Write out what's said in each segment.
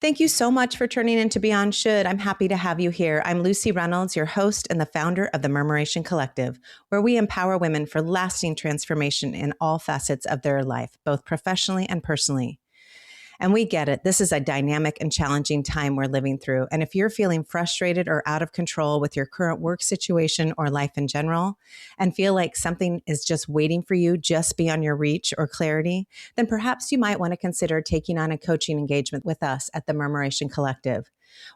Thank you so much for turning into Beyond Should. I'm happy to have you here. I'm Lucy Reynolds, your host and the founder of the Murmuration Collective, where we empower women for lasting transformation in all facets of their life, both professionally and personally. And we get it. This is a dynamic and challenging time we're living through. And if you're feeling frustrated or out of control with your current work situation or life in general, and feel like something is just waiting for you just beyond your reach or clarity, then perhaps you might want to consider taking on a coaching engagement with us at the Murmuration Collective.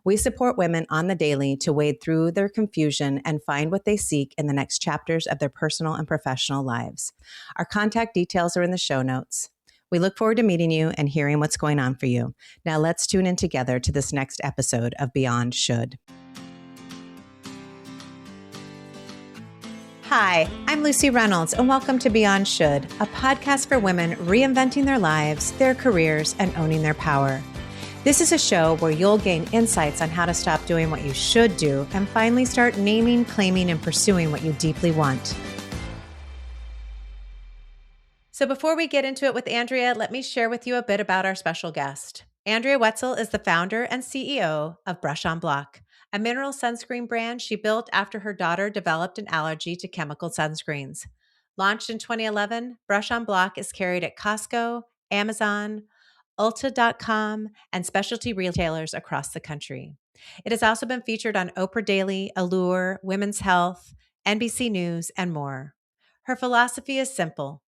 We support women on the daily to wade through their confusion and find what they seek in the next chapters of their personal and professional lives. Our contact details are in the show notes. We look forward to meeting you and hearing what's going on for you. Now let's tune in together to this next episode of Beyond Should. Hi, I'm Lucy Reynolds, and welcome to Beyond Should, a podcast for women reinventing their lives, their careers, and owning their power. This is a show where you'll gain insights on how to stop doing what you should do and finally start naming, claiming, and pursuing what you deeply want. So before we get into it with Andrea, let me share with you a bit about our special guest. Andrea Wetsel is the founder and CEO of Brush on Block, a mineral sunscreen brand she built after her daughter developed an allergy to chemical sunscreens. Launched in 2011, Brush on Block is carried at Costco, Amazon, Ulta.com, and specialty retailers across the country. It has also been featured on Oprah Daily, Allure, Women's Health, NBC News, and more. Her philosophy is simple.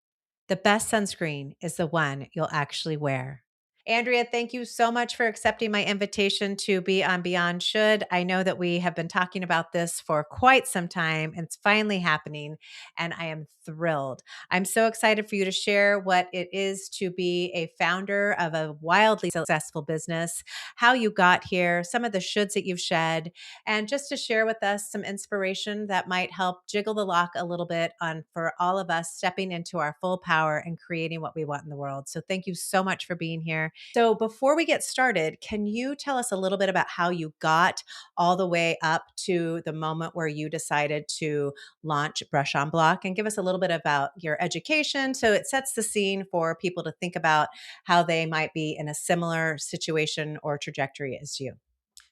The best sunscreen is the one you'll actually wear. Andrea, thank you so much for accepting my invitation to be on Beyond Should. I know that we have been talking about this for quite some time, and it's finally happening, and I am thrilled. I'm so excited for you to share what it is to be a founder of a wildly successful business, how you got here, some of the shoulds that you've shed, and just to share with us some inspiration that might help jiggle the lock a little bit on for all of us stepping into our full power and creating what we want in the world. So thank you so much for being here. So before we get started, can you tell us a little bit about how you got all the way up to the moment where you decided to launch Brush on Block, and give us a little bit about your education so it sets the scene for people to think about how they might be in a similar situation or trajectory as you?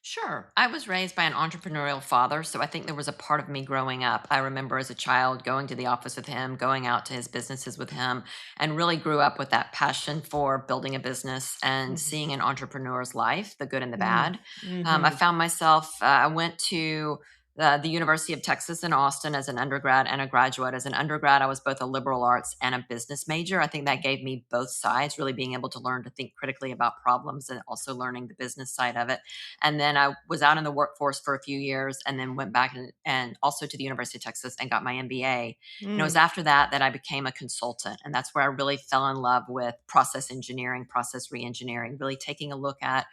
Sure. I was raised by an entrepreneurial father, so I think there was a part of me growing up. I remember as a child going to the office with him, going out to his businesses with him, and really grew up with that passion for building a business and Mhm. seeing an entrepreneur's life, the good and the Mm. bad. I Mhm. found myself, I went to the University of Texas in Austin as an undergrad and a graduate. As an undergrad, I was both a liberal arts and a business major. I think that gave me both sides, really being able to learn to think critically about problems and also learning the business side of it. And then I was out in the workforce for a few years and then went back and also to the University of Texas and got my MBA. And it was Mm. after that that I became a consultant. And that's where I really fell in love with process engineering, process reengineering, really taking a look at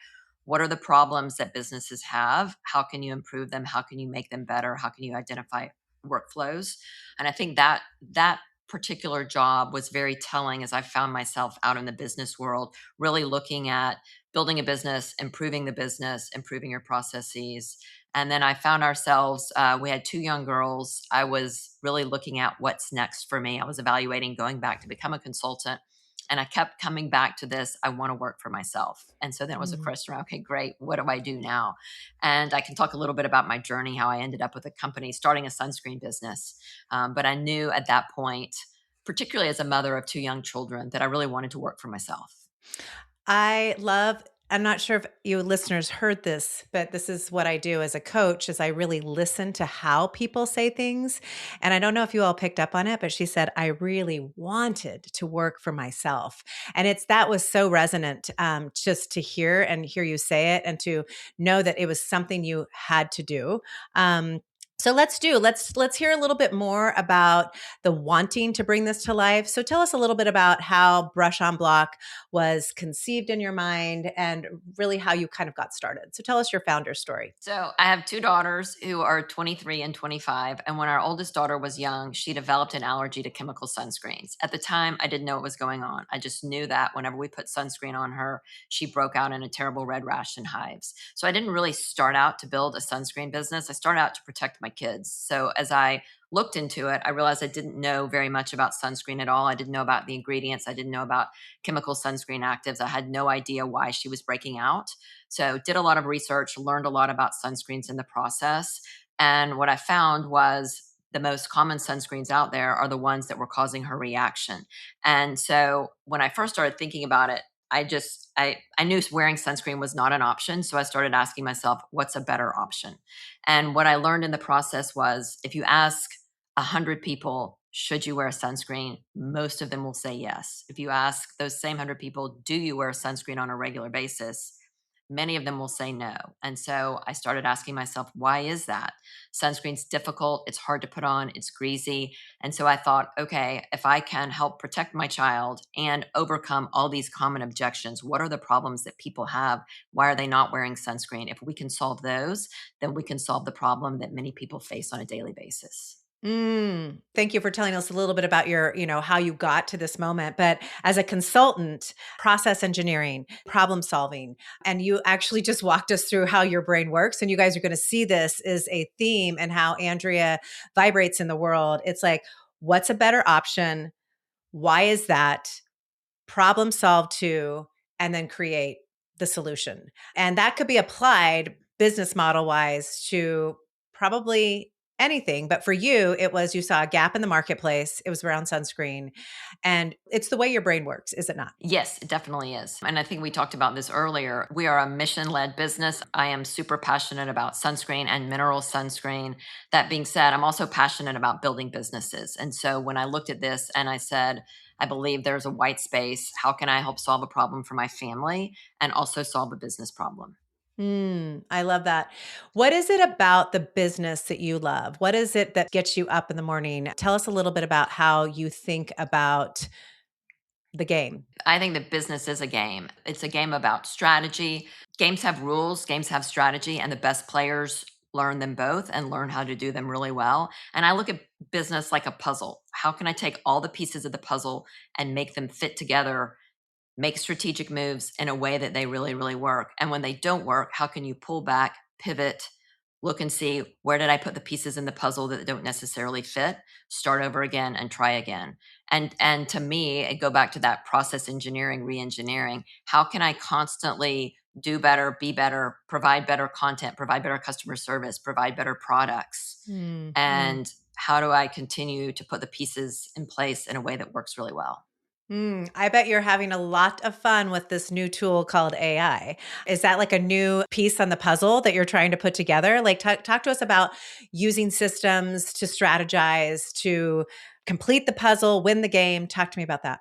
what are the problems that businesses have? How can you improve them? How can you make them better? How can you identify workflows? And I think that particular job was very telling as I found myself out in the business world, really looking at building a business, improving your processes. And then I found ourselves, we had two young girls. I was really looking at what's next for me. I was evaluating going back to become a consultant. And I kept coming back to this, I want to work for myself. And so then it was a Mm. question around, okay, great. What do I do now? And I can talk a little bit about my journey, how I ended up with a company, starting a sunscreen business. But I knew at that point, particularly as a mother of two young children, that I really wanted to work for myself. I'm not sure if you listeners heard this, but this is what I do as a coach is I really listen to how people say things. And I don't know if you all picked up on it, but she said, I really wanted to work for myself. And that was so resonant, just to hear and hear you say it and to know that it was something you had to do. So let's hear a little bit more about the wanting to bring this to life. So tell us a little bit about how Brush on Block was conceived in your mind and really how you kind of got started. So tell us your founder story. So I have two daughters who are 23 and 25. And when our oldest daughter was young, she developed an allergy to chemical sunscreens. At the time, I didn't know what was going on. I just knew that whenever we put sunscreen on her, she broke out in a terrible red rash and hives. So I didn't really start out to build a sunscreen business. I started out to protect my kids. So as I looked into it, I realized I didn't know very much about sunscreen at all. I didn't know about the ingredients. I didn't know about chemical sunscreen actives. I had no idea why she was breaking out. So did a lot of research, learned a lot about sunscreens in the process. And what I found was the most common sunscreens out there are the ones that were causing her reaction. And so when I first started thinking about it, I knew wearing sunscreen was not an option. So I started asking myself, what's a better option? And what I learned in the process was if you ask 100 people, should you wear sunscreen? Most of them will say yes. If you ask those same 100 people, do you wear sunscreen on a regular basis? Many of them will say no. And so I started asking myself, why is that? Sunscreen's difficult. It's hard to put on. It's greasy. And so I thought, okay, if I can help protect my child and overcome all these common objections, what are the problems that people have? Why are they not wearing sunscreen? If we can solve those, then we can solve the problem that many people face on a daily basis. Thank you for telling us a little bit about your, how you got to this moment. But as a consultant, process engineering, problem solving, and you actually just walked us through how your brain works. And you guys are going to see this is a theme and how Andrea vibrates in the world. It's like, what's a better option? Why is that? Problem solve to, and then create the solution. And that could be applied business model wise to probably anything. But for you, it was you saw a gap in the marketplace. It was around sunscreen. And it's the way your brain works, is it not? Yes, it definitely is. And I think we talked about this earlier. We are a mission led business. I am super passionate about sunscreen and mineral sunscreen. That being said, I'm also passionate about building businesses. And so when I looked at this and I said, I believe there's a white space. How can I help solve a problem for my family and also solve a business problem? I love that. What is it about the business that you love? What is it that gets you up in the morning? Tell us a little bit about how you think about the game. I think that business is a game. It's a game about strategy. Games have rules, games have strategy, and the best players learn them both and learn how to do them really well. And I look at business like a puzzle. How can I take all the pieces of the puzzle and make them fit together, make strategic moves in a way that they really, really work? And when they don't work, how can you pull back, pivot, look and see where did I put the pieces in the puzzle that don't necessarily fit, start over again and try again. And to me, I go back to that process engineering, re-engineering. How can I constantly do better, be better, provide better content, provide better customer service, provide better products? And how do I continue to put the pieces in place in a way that works really well? I bet you're having a lot of fun with this new tool called AI. Is that like a new piece on the puzzle that you're trying to put together? Like, talk to us about using systems to strategize, to complete the puzzle, win the game. Talk to me about that.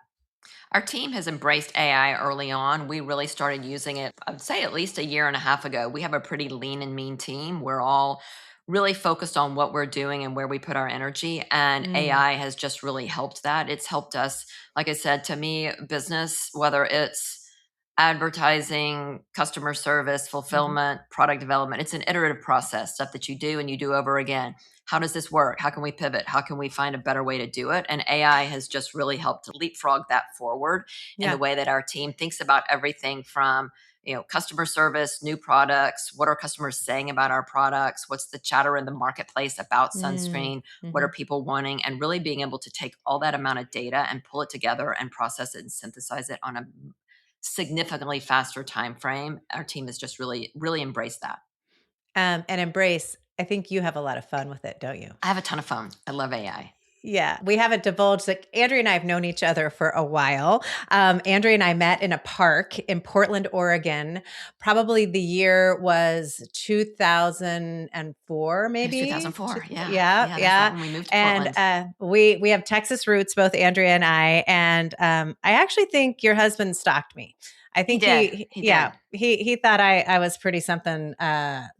Our team has embraced AI early on. We really started using it, I'd say at least a year and a half ago. We have a pretty lean and mean team. We're all really focused on what we're doing and where we put our energy. And Mm, AI has just really helped that. It's helped us, like I said, to me, business, whether it's advertising, customer service, mhm. fulfillment, product development, it's an iterative process, stuff that you do and you do over again. How does this work? How can we pivot? How can we find a better way to do it? And AI has just really helped to leapfrog that forward in the Yeah. way that our team thinks about everything from customer service, new products, what are customers saying about our products, what's the chatter in the marketplace about Mm, sunscreen, what are mhm. people wanting, and really being able to take all that amount of data and pull it together and process it and synthesize it on a significantly faster time frame. Our team has just really, really embraced that. And embrace. I think you have a lot of fun with it, don't you? I have a ton of fun. I love AI. Yeah, we haven't divulged that Andrea and I have known each other for a while. Andrea and I met in a park in Portland, Oregon. Probably the year was 2004, It was maybe. 2004. Yeah. Yeah, Yeah. That's right yeah. when we moved to And Portland. we have Texas roots, both Andrea and I. And I actually think your husband stalked me. I He think did. He yeah, did. he thought I was pretty something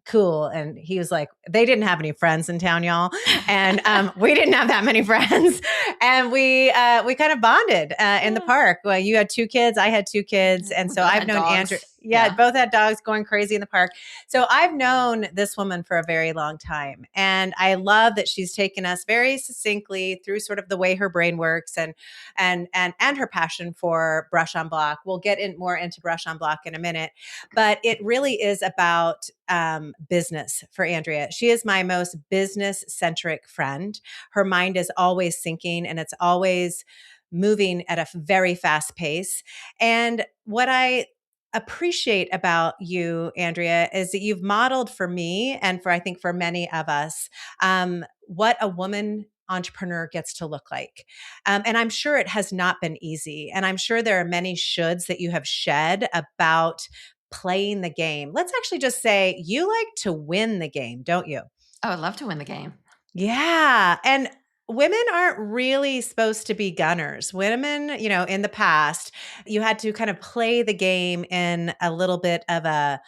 cool, and he was like, they didn't have any friends in town, y'all, and we didn't have that many friends, and we kind of bonded in the park. Well, you had two kids, I had two kids, and We so both I've had known Andrew. dogs. Yeah, Yeah. both had dogs going crazy in the park. So I've known this woman for a very long time, and I love that she's taken us very succinctly through sort of the way her brain works, and her passion for brush on block. We'll get in more into brush on block in a minute. But it really is about business for Andrea. She is my most business centric friend. Her mind is always thinking and it's always moving at a very fast pace. And what I appreciate about you, Andrea, is that you've modeled for me and for I think for many of us what a woman entrepreneur gets to look like. And I'm sure it has not been easy. And I'm sure there are many shoulds that you have shed about playing the game. Let's actually just say you like to win the game, don't you? I would love to win the game. Yeah. And women aren't really supposed to be gunners. Women, in the past, you had to kind of play the game in a little bit of a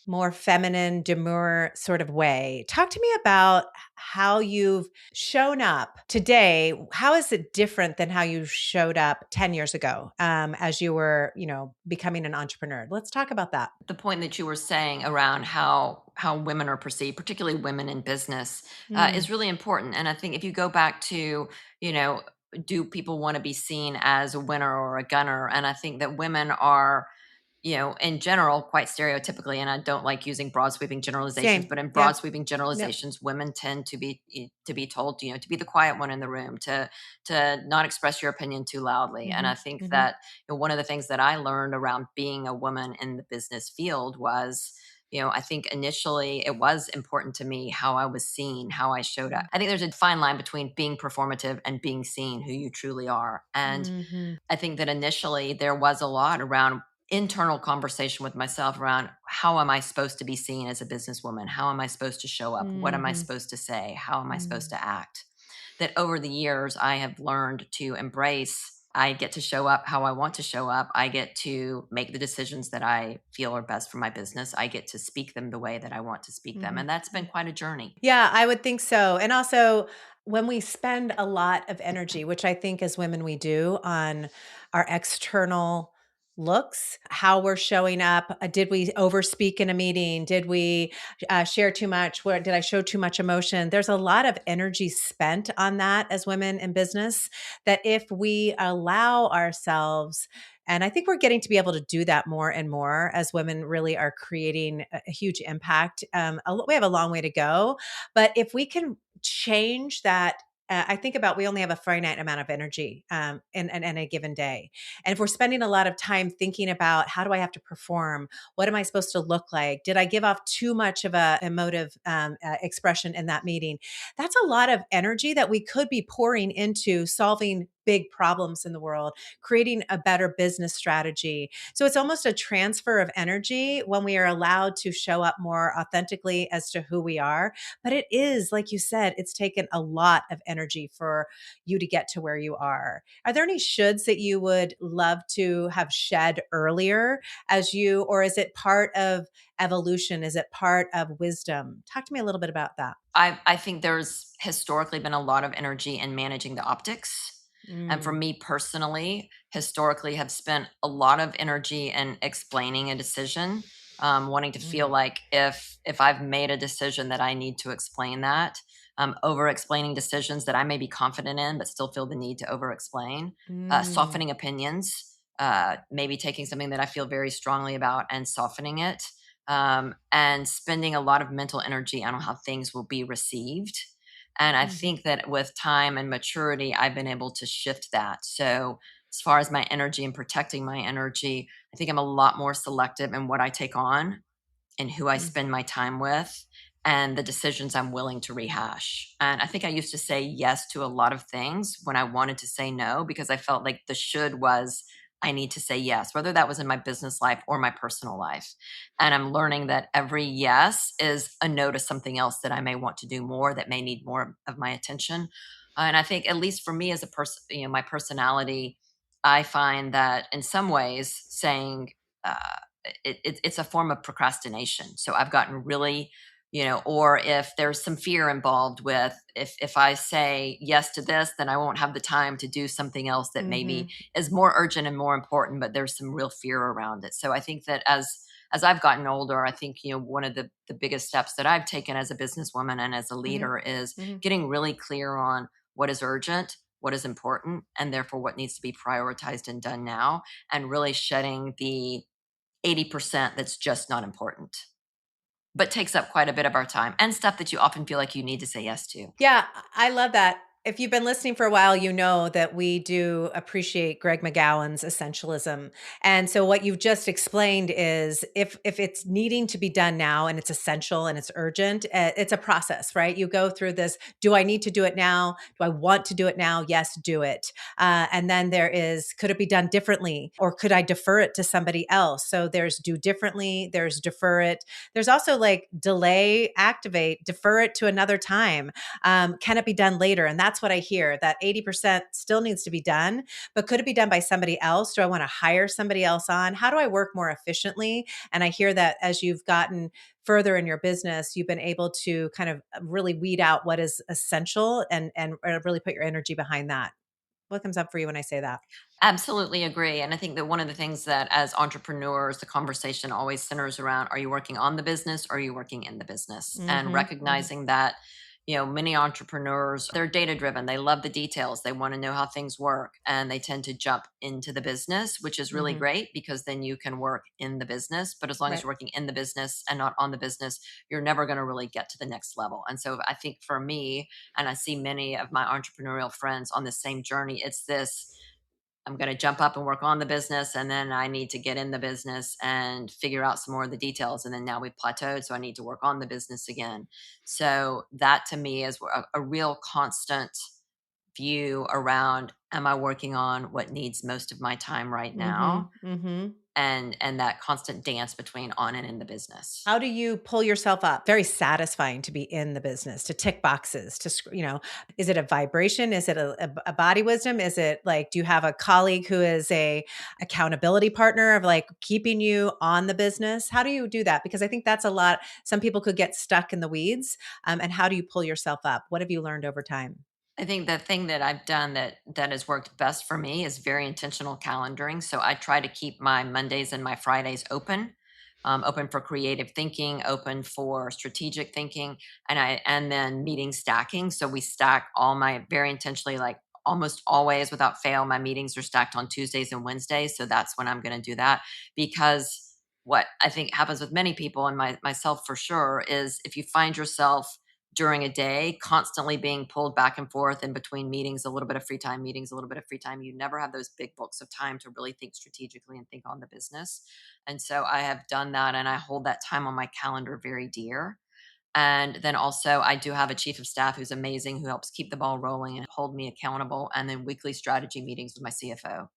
more feminine, demure sort of way. Talk to me about how you've shown up today. How is it different than how you showed up 10 years ago as you were, becoming an entrepreneur? Let's talk about that. The point that you were saying around how women are perceived, particularly women in business, Mm, is really important. And I think if you go back to, you know, do people want to be seen as a winner or a gunner? And I think that women are, in general, quite stereotypically, and I don't like using broad sweeping generalizations, same. but in Yeah. broad sweeping Yep. generalizations, women tend to be told, to be the quiet one in the room, to not express your opinion too loudly. And Hmm. I think Hmm. that one of the things that I learned around being a woman in the business field was, I think initially it was important to me how I was seen, how I showed up. I think there's a fine line between being performative and being seen who you truly are. And Hmm. I think that initially there was a lot around internal conversation with myself around how am I supposed to be seen as a businesswoman? How am I supposed to show up? What am I Hmm. supposed to say? How am I supposed Hmm. to act? That over the years I have learned to embrace. I get to show up how I want to show up. I get to make the decisions that I feel are best for my business. I get to speak them the way that I want to speak them. Hmm. And that's been quite a journey. Yeah, I would think so. And also, when we spend a lot of energy, which I think as women we do on our external looks, how we're showing up. Did we overspeak in a meeting? Did we share too much? Where did I show too much emotion? There's a lot of energy spent on that as women in business that if we allow ourselves and I think we're getting to be able to do that more and more as women really are creating a huge impact. We have a long way to go, but if we can change that, I think about we only have a finite amount of energy in a given day. And if we're spending a lot of time thinking about how do I have to perform? What am I supposed to look like? Did I give off too much of a emotive expression in that meeting? That's a lot of energy that we could be pouring into solving big problems in the world, creating a better business strategy. So it's almost a transfer of energy when we are allowed to show up more authentically as to who we are. But it is, like you said, it's taken a lot of energy for you to get to where you are. Are there any shoulds that you would love to have shed earlier or is it part of evolution? Is it part of wisdom? Talk to me a little bit about that. I think there's historically been a lot of energy in managing the optics. And for Mm, me personally, historically have spent a lot of energy in explaining a decision, wanting to feel mm, like if I've made a decision that I need to explain that, over explaining decisions that I may be confident in, but still feel the need to over explain, mm, softening opinions, maybe taking something that I feel very strongly about and softening it, and spending a lot of mental energy on how things will be received. And I mhm, think that with time and maturity, I've been able to shift that. So, as far as my energy and protecting my energy, I think I'm a lot more selective in what I take on and who I mm, spend my time with and the decisions I'm willing to rehash. And I think I used to say yes to a lot of things when I wanted to say no because I felt like the should was I need to say yes, whether that was in my business life or my personal life. And I'm learning that every yes is a no to something else that I may want to do more that may need more of my attention. And I think, at least for me as a person, my personality, I find that in some ways saying, uh, it's a form of procrastination. So I've gotten really, or if there's some fear involved with if I say yes to this, then I won't have the time to do something else that maybe mhm, is more urgent and more important, but there's some real fear around it. So I think that as I've gotten older, I think, one of the biggest steps that I've taken as a businesswoman and as a mhm, leader is mhm, getting really clear on what is urgent, what is important, and therefore what needs to be prioritized and done now, and really shedding the 80% that's just not important, but takes up quite a bit of our time and stuff that you often feel like you need to say yes to. Yeah, I love that. If you've been listening for a while, you know that we do appreciate Greg McGowan's essentialism. And so what you've just explained is if it's needing to be done now and it's essential and it's urgent, it's a process, right? You go through this, do I need to do it now? Do I want to do it now? Yes, do it. And then there is, could it be done differently? Or could I defer it to somebody else? So there's do differently, there's defer it. There's also like delay, activate, defer it to another time. Can it be done later? And that's what I hear, that 80% still needs to be done, but could it be done by somebody else? Do I want to hire somebody else on? How do I work more efficiently? And I hear that as you've gotten further in your business, you've been able to kind of really weed out what is essential and really put your energy behind that. What comes up for you when I say that? Absolutely agree. And I think that one of the things that as entrepreneurs, the conversation always centers around, are you working on the business or are you working in the business? And Hmm. Hmm. recognizing that, many entrepreneurs, they're data driven. They love the details. They want to know how things work and they tend to jump into the business, which is really Hmm. great because then you can work in the business. But as long as Right. you're working in the business and not on the business, you're never going to really get to the next level. And so I think for me, and I see many of my entrepreneurial friends on the same journey, it's this, I'm going to jump up and work on the business. And then I need to get in the business and figure out some more of the details. And then now we've plateaued. So I need to work on the business again. So that to me is a real constant view around, am I working on what needs most of my time right Hmm. now? Hmm. And that constant dance between on and in the business. How do you pull yourself up? Very satisfying to be in the business, to tick boxes, is it a vibration? Is it a body wisdom? Is it like, do you have a colleague who is a accountability partner of like keeping you on the business? How do you do that? Because I think that's a lot. Some people could get stuck in the weeds. And how do you pull yourself up? What have you learned over time? I think the thing that I've done that has worked best for me is very intentional calendaring. So I try to keep my Mondays and my Fridays open, open for creative thinking, open for strategic thinking, and then meeting stacking. So we stack all my very intentionally, like almost always without fail, my meetings are stacked on Tuesdays and Wednesdays. So that's when I'm going to do that because what I think happens with many people and myself for sure is if you find yourself during a day, constantly being pulled back and forth in between meetings, a little bit of free time, meetings, a little bit of free time. You never have those big books of time to really think strategically and think on the business. And so I have done that and I hold that time on my calendar very dear. And then also, I do have a chief of staff who's amazing, who helps keep the ball rolling and hold me accountable. And then weekly strategy meetings with my CFO.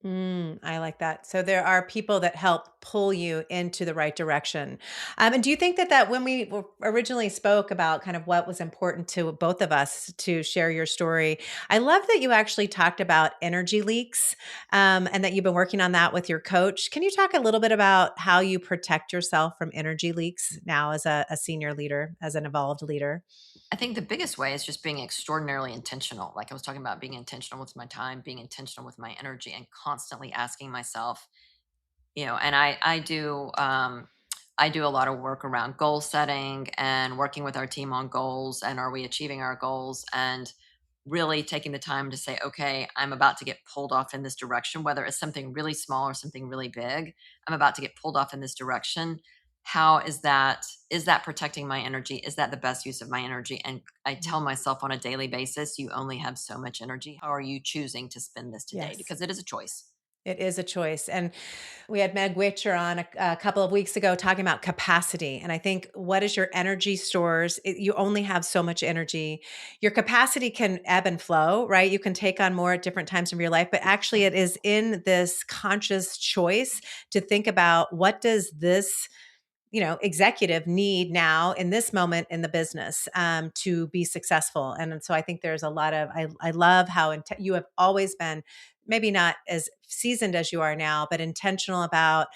I like that. So there are people that help pull you into the right direction. And do you think that when we originally spoke about kind of what was important to both of us to share your story, I love that you actually talked about energy leaks, and that you've been working on that with your coach. Can you talk a little bit about how you protect yourself from energy leaks now as a senior leader, as an evolved leader? I think the biggest way is just being extraordinarily intentional. Like I was talking about being intentional with my time, being intentional with my energy, and constantly asking myself, and I do a lot of work around goal setting and working with our team on goals and are we achieving our goals and really taking the time to say, okay, I'm about to get pulled off in this direction, whether it's something really small or something really big. I'm about to get pulled off in this direction. How is that protecting my energy? Is that the best use of my energy? And I Mhm. tell myself on a daily basis, you only have so much energy. How are you choosing to spend this today? Yes. Because it is a choice. It is a choice. And we had Meg Witcher on a couple of weeks ago talking about capacity. And I think, what is your energy stores? You only have so much energy. Your capacity can ebb and flow, right? You can take on more at different times of your life, but actually it is in this conscious choice to think about, what does this executive need now in this moment in the business, to be successful. And so I think there's a lot of, I love how you have always been, maybe not as seasoned as you are now, but intentional about,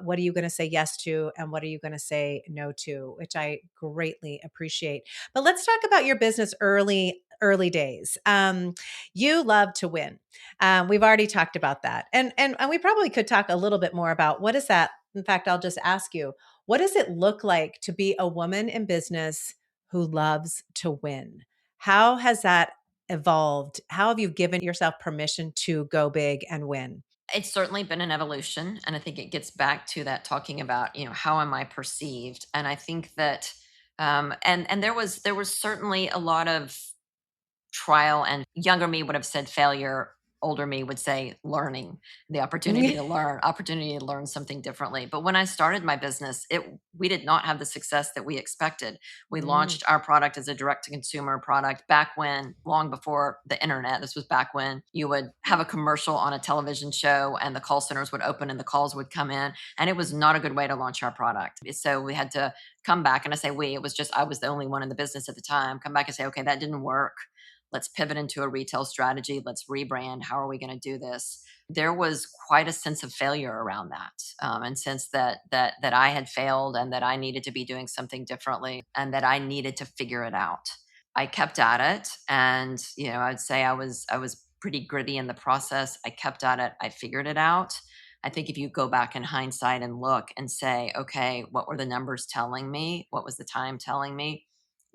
what are you going to say yes to and what are you going to say no to, which I greatly appreciate. But let's talk about your business early days. You love to win. We've already talked about that, and we probably could talk a little bit more about what is that. In fact, I'll just ask you, what does it look like to be a woman in business who loves to win? How has that evolved? How have you given yourself permission to go big and win? It's certainly been an evolution, and I think it gets back to that talking about, how am I perceived? And I think that, and there was certainly a lot of trial, and younger me would have said failure, older me would say learning, the opportunity to learn something differently. But when I started my business, it we did not have the success that we expected. We Mm. launched our product as a direct to consumer product back when, long before the internet. This was back when you would have a commercial on a television show and the call centers would open and the calls would come in, and it was not a good way to launch our product. So we had to come back, and I say we, it was just I was the only one in the business at the time, come back and say, okay, that didn't work. Let's pivot into a retail strategy. Let's rebrand. How are we going to do this? There was quite a sense of failure around that, and sense that I had failed and that I needed to be doing something differently and that I needed to figure it out. I kept at it, and I'd say I was pretty gritty in the process. I kept at it. I figured it out. I think if you go back in hindsight and look and say, okay, what were the numbers telling me? What was the time telling me?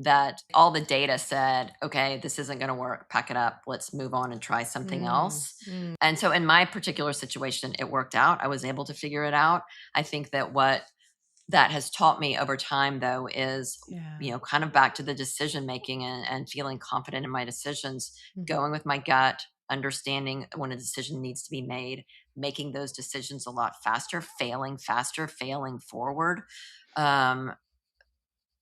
That all the data said, okay, this isn't going to work, pack it up, let's move on and try something Mm, else. mm, And so in my particular situation, it worked out. I was able to figure it out. I think that what that has taught me over time, though, is, yeah. kind of back to the decision making, and feeling confident in my decisions, Mhm. going with my gut, understanding when a decision needs to be made, making those decisions a lot faster, failing forward. Um,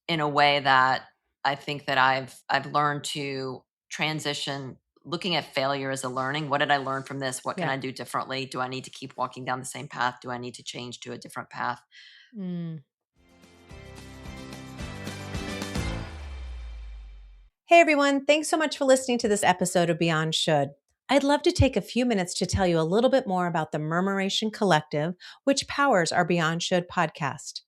in a way that I think that I've learned to transition, looking at failure as a learning. What did I learn from this? What can Yeah. I do differently? Do I need to keep walking down the same path? Do I need to change to a different path? Mm. Hey everyone, thanks so much for listening to this episode of Beyond Should. I'd love to take a few minutes to tell you a little bit more about the Murmuration Collective, which powers our Beyond Should podcast.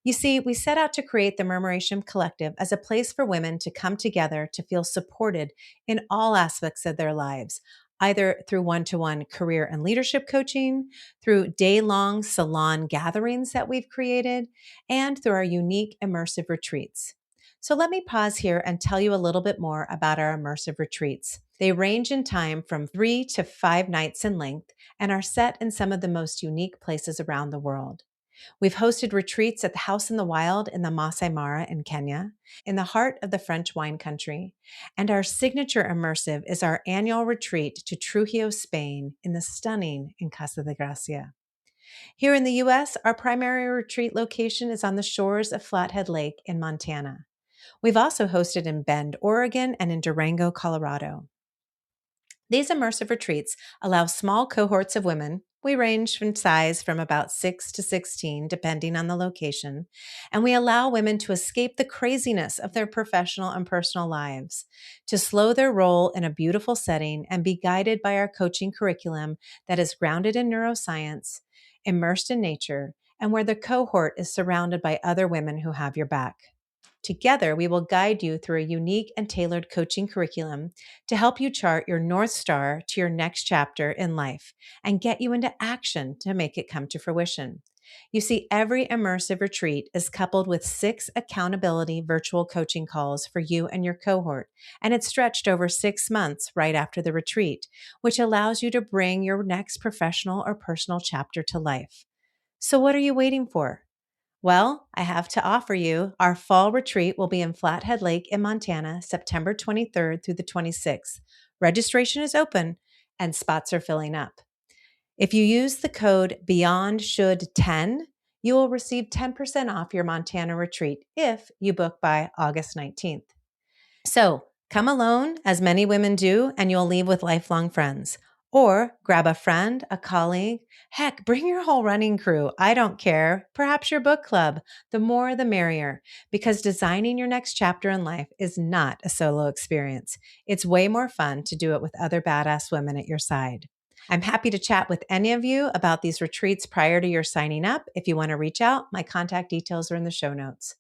You see, we set out to create the Murmuration Collective as a place for women to come together to feel supported in all aspects of their lives, either through one-to-one career and leadership coaching, through day-long salon gatherings that we've created, and through our unique immersive retreats. So let me pause here and tell you a little bit more about our immersive retreats. They range in time from 3 to 5 nights in length and are set in some of the most unique places around the world. We've hosted retreats at the House in the Wild in the Masai Mara in Kenya, in the heart of the French wine country. And our signature immersive is our annual retreat to Trujillo, Spain, in the stunning in Casa de Gracia. Here in the US, our primary retreat location is on the shores of Flathead Lake in Montana. We've also hosted in Bend, Oregon, and in Durango, Colorado. These immersive retreats allow small cohorts of women. We range in size from about 6 to 16, depending on the location, and we allow women to escape the craziness of their professional and personal lives, to slow their roll in a beautiful setting and be guided by our coaching curriculum that is grounded in neuroscience, immersed in nature, and where the cohort is surrounded by other women who have your back. Together, we will guide you through a unique and tailored coaching curriculum to help you chart your North Star to your next chapter in life and get you into action to make it come to fruition. You see, every immersive retreat is coupled with 6 accountability virtual coaching calls for you and your cohort, and it's stretched over 6 months right after the retreat, which allows you to bring your next professional or personal chapter to life. So, what are you waiting for? Well, I have to offer you our fall retreat will be in Flathead Lake in Montana, September 23rd through the 26th. Registration is open and spots are filling up. If you use the code BeyondShould10, you will receive 10% off your Montana retreat if you book by August 19th. So come alone, as many women do, and you'll leave with lifelong friends. Or grab a friend, a colleague. Heck, bring your whole running crew. I don't care. Perhaps your book club. The more, the merrier. Because designing your next chapter in life is not a solo experience. It's way more fun to do it with other badass women at your side. I'm happy to chat with any of you about these retreats prior to your signing up. If you want to reach out, my contact details are in the show notes.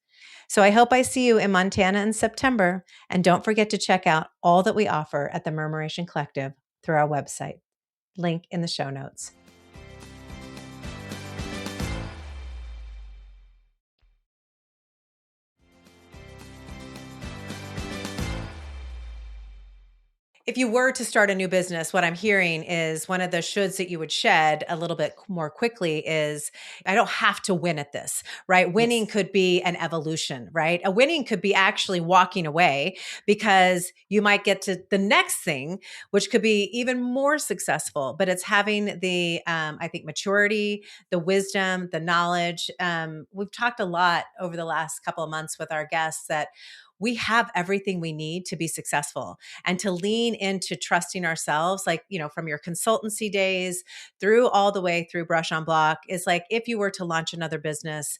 So I hope I see you in Montana in September. And don't forget to check out all that we offer at the Murmuration Collective through our website. Link in the show notes. if you were to start a new business, what I'm hearing is one of the shoulds that you would shed a little bit more quickly is I don't have to win at this, right? Winning Yes. could be an evolution, right? A winning could be actually walking away because you might get to the next thing, which could be even more successful. But it's having the, I think, maturity, the wisdom, the knowledge. We've talked a lot over the last couple of months with our guests that we have everything we need to be successful and to lean into trusting ourselves, like, from your consultancy days through all the way through Brush on Block, is like if you were to launch another business,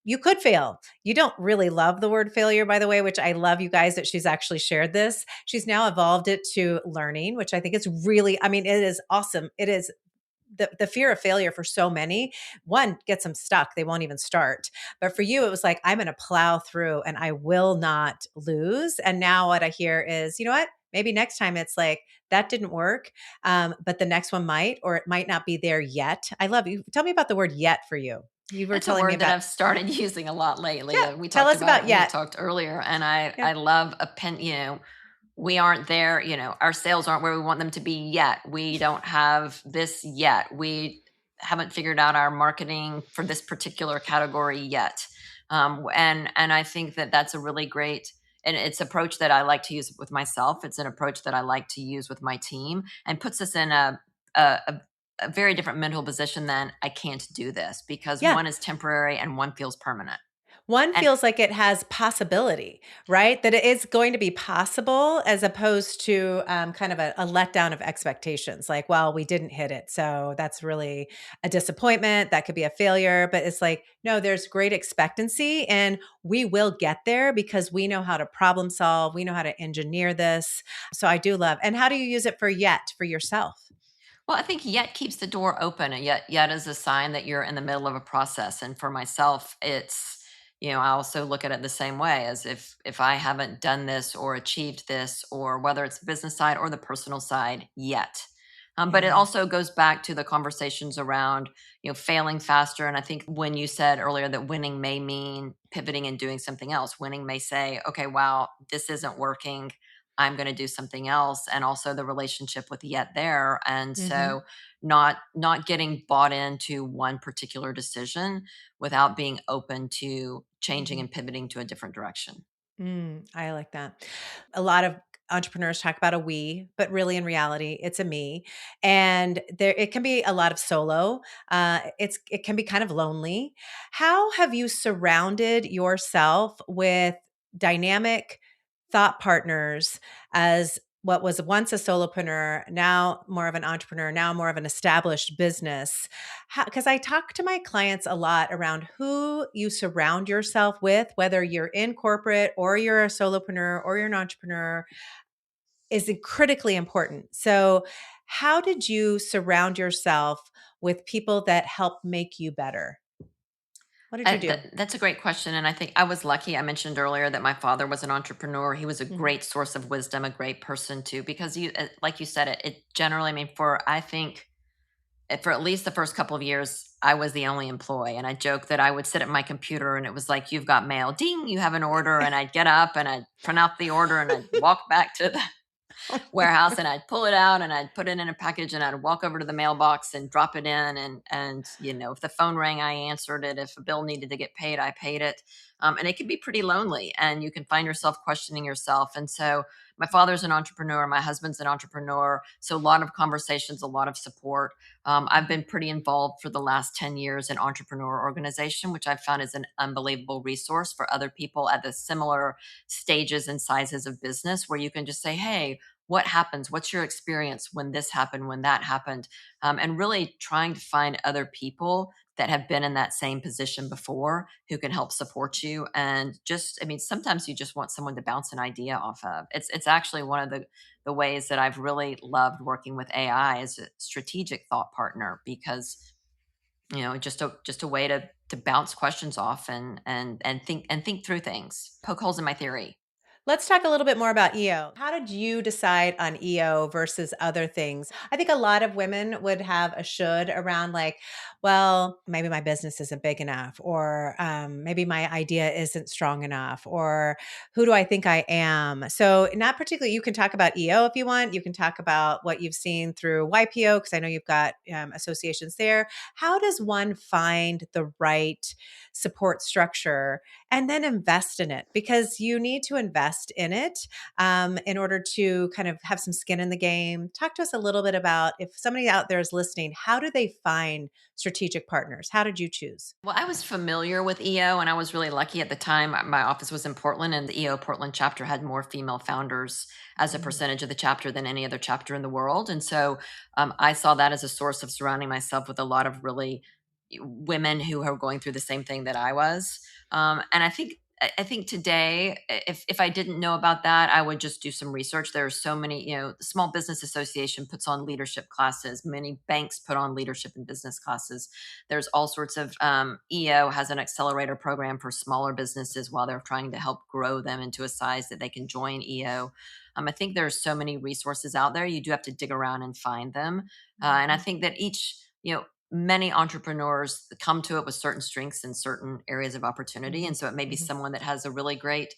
you could fail. You don't really love the word failure, by the way, which I love you guys that she's actually shared this. She's now evolved it to learning, which I think is really, I mean, it is awesome. It is the fear of failure for so many, one gets them stuck. They won't even start. But for you, it was like, I'm going to plow through and I will not lose. And now what I hear is, you know what? Maybe next time it's like, that didn't work, but the next one might, or it might not be there yet. I love you. Tell me about the word yet for you. You were That's a telling me word that about, I've started using a lot lately. yeah, We tell talked us about it about when we yet. talked earlier, and I Yeah. I love we aren't there, our sales aren't where we want them to be yet. We don't have this yet. We haven't figured out our marketing for this particular category yet. And I think that that's a really great, and it's approach that I like to use with myself. It's an approach that I like to use with my team, and puts us in a, a very different mental position than I can't do this, because Yeah. one is temporary and one feels permanent. One And feels like it has possibility, right? That it is going to be possible as opposed to kind of a letdown of expectations. Like, well, we didn't hit it. So that's really a disappointment. That could be a failure. But it's like, no, there's great expectancy and we will get there because we know how to problem solve. We know how to engineer this. So I do love. And how do you use it for yet for yourself? Well, I think yet keeps the door open, and yet is a sign that you're in the middle of a process. And for myself, it's, I also look at it the same way, as if I haven't done this or achieved this, or whether it's the business side or the personal side yet. But it Yeah. also goes back to the conversations around, failing faster. And I think when you said earlier that winning may mean pivoting and doing something else, winning may say, okay, wow, this isn't working, I'm going to do something else. And also the relationship with yet there. And Hmm. so not getting bought into one particular decision without being open to changing Hmm. and pivoting to a different direction. I like that. A lot of entrepreneurs talk about a we, but really in reality, it's a me. And there, it can be a lot of solo. It can be kind of lonely. How have you surrounded yourself with dynamic thought partners as what was once a solopreneur, now more of an entrepreneur, now more of an established business? Because I talk to my clients a lot around who you surround yourself with, whether you're in corporate or you're a solopreneur or you're an entrepreneur, is critically important. So, how did you surround yourself with people that help make you better? What did you do? That's a great question. And I think I was lucky. I mentioned earlier that my father was an entrepreneur. He was a Mhm. great source of wisdom, a great person too, because like you said, it generally, I mean, I think for at least the first couple of years, I was the only employee. And I joked that I would sit at my computer and it was like, you've got mail, ding, you have an order. And I'd get up and I'd print out the order and I'd walk back to the warehouse, and I'd pull it out and I'd put it in a package and I'd walk over to the mailbox and drop it in. And if the phone rang, I answered it. If a bill needed to get paid, I paid it. And it can be pretty lonely, and you can find yourself questioning yourself. And so my father's an entrepreneur, my husband's an entrepreneur. So a lot of conversations, a lot of support. I've Mhm. been pretty involved for the last 10 years in entrepreneur organization, which I've found is an unbelievable resource for other people at the similar stages and sizes of business, where you can just say, hey, what happens? What's your experience when this happened, when that happened? And really trying to find other people that have been in that same position before, who can help support you. And just, I mean, sometimes you just want someone to bounce an idea off of. It's actually one of the ways that I've really loved working with AI as a strategic thought partner, because just a way to bounce questions off and think through things, poke holes in my theory. Let's talk a little bit more about EO. How did you decide on EO versus other things? I think a lot of women would have a should around like, well, maybe my business isn't big enough, or maybe my idea isn't strong enough, or who do I think I am? So, not particularly, you can talk about EO if you want. You can talk about what you've seen through YPO, because I know you've got associations there. How does one find the right support structure and then invest in it, because you need to invest in it in order to kind of have some skin in the game. Talk to us a little bit about, if somebody out there is listening, how do they find strategic partners? How did you choose? Well, I was familiar with EO, and I was really lucky at the time. My office was in Portland, and the EO Portland chapter had more female founders as a Mhm. percentage of the chapter than any other chapter in the world. And so I saw that as a source of surrounding myself with a lot of really women who are going through the same thing that I was. And I think today, if I didn't know about that, I would just do some research. There are so many, the Small Business Association puts on leadership classes. Many banks put on leadership and business classes. There's all sorts of EO has an accelerator program for smaller businesses while they're trying to help grow them into a size that they can join EO. I think there's so many resources out there. You do have to dig around and find them. And I Mhm. think that many entrepreneurs come to it with certain strengths in certain areas of opportunity. Mhm. And so it may be Mhm. someone that has a really great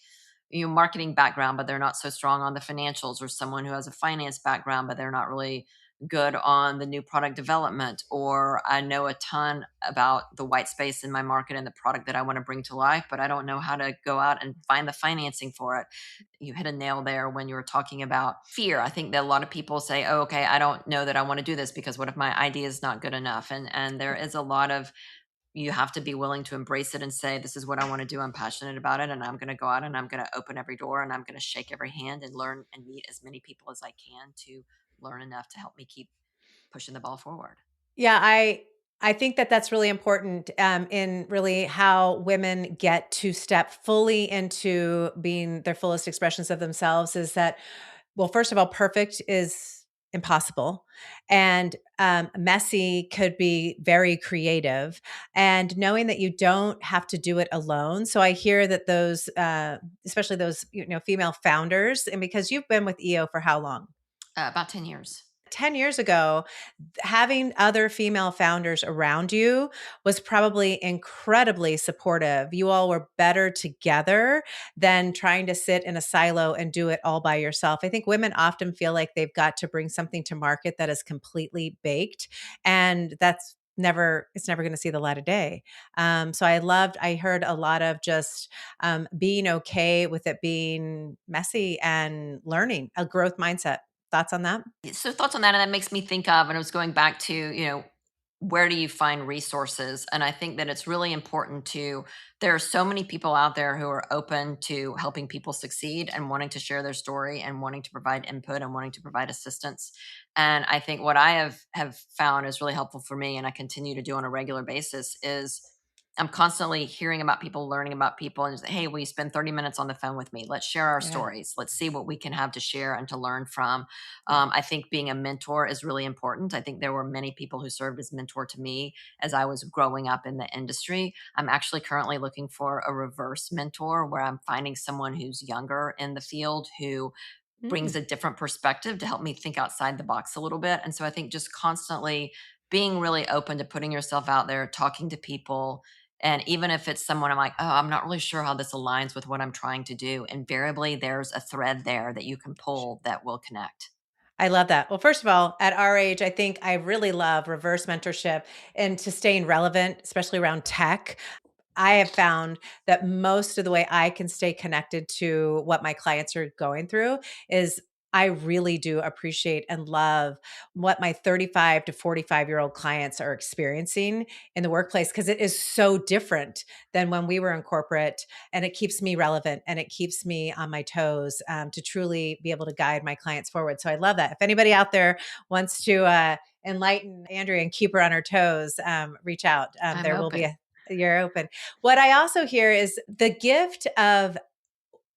marketing background, but they're not so strong on the financials, or someone who has a finance background, but they're not really good on the new product development, or I know a ton about the white space in my market and the product that I want to bring to life, but I don't know how to go out and find the financing for it. You hit a nail there when you were talking about fear. I think that a lot of people say, "Oh, okay, I don't know that I want to do this because what if my idea is not good enough?" And there is a lot of, you have to be willing to embrace it and say, "This is what I want to do. I'm passionate about it, and I'm going to go out and I'm going to open every door and I'm going to shake every hand and learn and meet as many people as I can to learn enough to help me keep pushing the ball forward." Yeah, I think that that's really important in really how women get to step fully into being their fullest expressions of themselves. Is that, well, first of all, perfect is impossible, and messy could be very creative. And knowing that you don't have to do it alone. So I hear that those, especially those female founders, and because you've been with EO for how long? About 10 years. 10 years ago, having other female founders around you was probably incredibly supportive. You all were better together than trying to sit in a silo and do it all by yourself. I think women often feel like they've got to bring something to market that is completely baked, and it's never going to see the light of day. So I heard a lot of just being okay with it being messy and learning a growth mindset. Thoughts on that? So thoughts on that, and that makes me think of, and I was going back to, where do you find resources? And I think that it's really important to, there are so many people out there who are open to helping people succeed and wanting to share their story and wanting to provide input and wanting to provide assistance. And I think what I have found is really helpful for me, and I continue to do on a regular basis, is I'm constantly hearing about people, learning about people, and just, hey, will you spend 30 minutes on the phone with me? Let's share our Yeah. stories. Let's see what we can have to share and to learn from. Yeah. I think being a mentor is really important. I think there were many people who served as mentor to me as I was growing up in the industry. I'm actually currently looking for a reverse mentor where I'm finding someone who's younger in the field who brings Mm. a different perspective to help me think outside the box a little bit. And so I think just constantly being really open to putting yourself out there, talking to people. And even if it's someone I'm like, oh, I'm not really sure how this aligns with what I'm trying to do, invariably there's a thread there that you can pull that will connect. I love that. Well, first of all, at our age, I think I really love reverse mentorship and to staying relevant, especially around tech. I have found that most of the way I can stay connected to what my clients are going through is I really do appreciate and love what my 35 to 45-year-old clients are experiencing in the workplace, because it is so different than when we were in corporate, and it keeps me relevant and it keeps me on my toes to truly be able to guide my clients forward. So I love that. If anybody out there wants to enlighten Andrea and keep her on her toes, reach out. I'm There will be open. a You're open. What I also hear is the gift of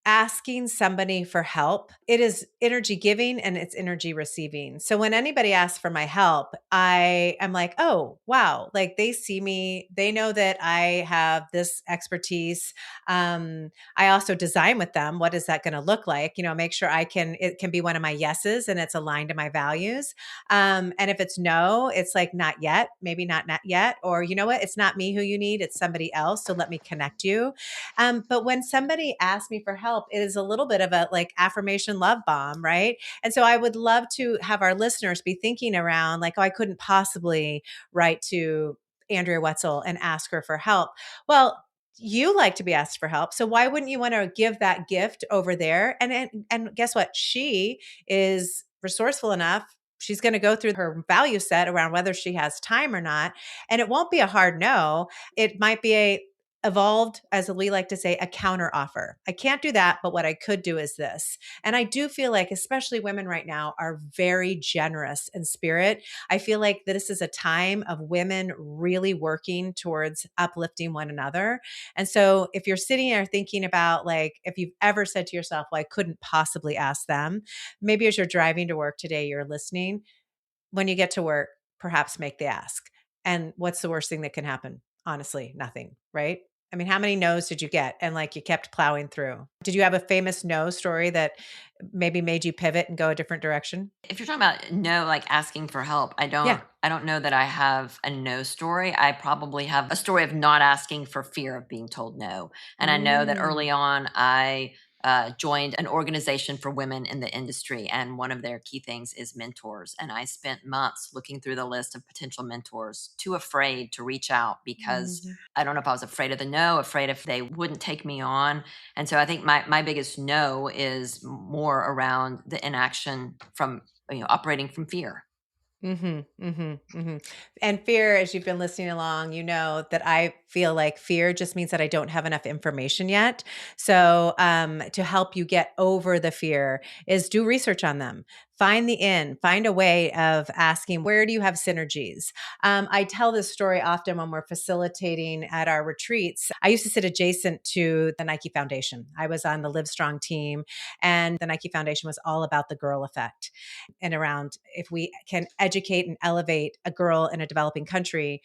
asking somebody for help, it is energy giving and it's energy receiving. So when anybody asks for my help, I am like, oh, wow. Like they see me, they know that I have this expertise. I also design with them. What is that going to look like? Make sure it can be one of my yeses and it's aligned to my values. And if it's no, it's like, not yet, maybe not yet. Or you know what? It's not me who you need. It's somebody else. So let me connect you. But when somebody asks me for help, it is a little bit of a like affirmation love bomb, right? And so I would love to have our listeners be thinking around like, oh, I couldn't possibly write to Andrea Wetsel and ask her for help. Well, you like to be asked for help. So why wouldn't you want to give that gift over there? And guess what? She is resourceful enough. She's going to go through her value set around whether she has time or not. And it won't be a hard no. It might be a evolved, as we like to say, a counter offer. I can't do that, but what I could do is this. And I do feel like, especially women right now, are very generous in spirit. I feel like this is a time of women really working towards uplifting one another. And so if you're sitting there thinking about like, if you've ever said to yourself, well, I couldn't possibly ask them, maybe as you're driving to work today, you're listening. When you get to work, perhaps make the ask. And what's the worst thing that can happen? Honestly, nothing, right? I mean, how many no's did you get? And like you kept plowing through. Did you have a famous no story that maybe made you pivot and go a different direction? If you're talking about no, like asking for help, Yeah. I don't know that I have a no story. I probably have a story of not asking for fear of being told no. And I know that Mm, early on, I joined an organization for women in the industry, and one of their key things is mentors. And I spent months looking through the list of potential mentors, too afraid to reach out because mhm, I don't know if I was afraid of the no, afraid if they wouldn't take me on. And so I think my biggest no is more around the inaction from operating from fear. mhm, mhm, mhm. And fear, as you've been listening along, you know that I feel like fear just means that I don't have enough information yet. So, to help you get over the fear is do research on them. Find a way of asking, where do you have synergies? I tell this story often when we're facilitating at our retreats. I used to sit adjacent to the Nike Foundation. I was on the Live Strong team, and the Nike Foundation was all about the girl effect and around if we can educate and elevate a girl in a developing country,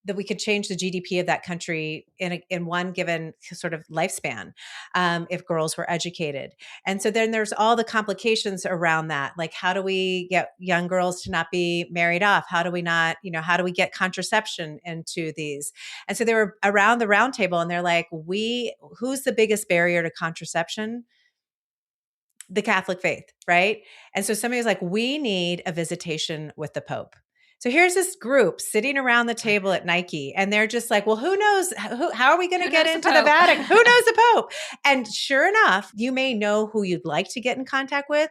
that we could change the GDP of that country in one given sort of lifespan, if girls were educated. And so then there's all the complications around that. Like, how do we get young girls to not be married off? How do we not, how do we get contraception into these? And so they were around the round table and they're like, who's the biggest barrier to contraception? The Catholic faith, right? And so somebody was like, we need a visitation with the Pope. So here's this group sitting around the table at Nike, and they're just like, well, who knows? How are we going to Who get knows the into the Pope? Vatican? Who knows the Pope? And sure enough, you may know who you'd like to get in contact with,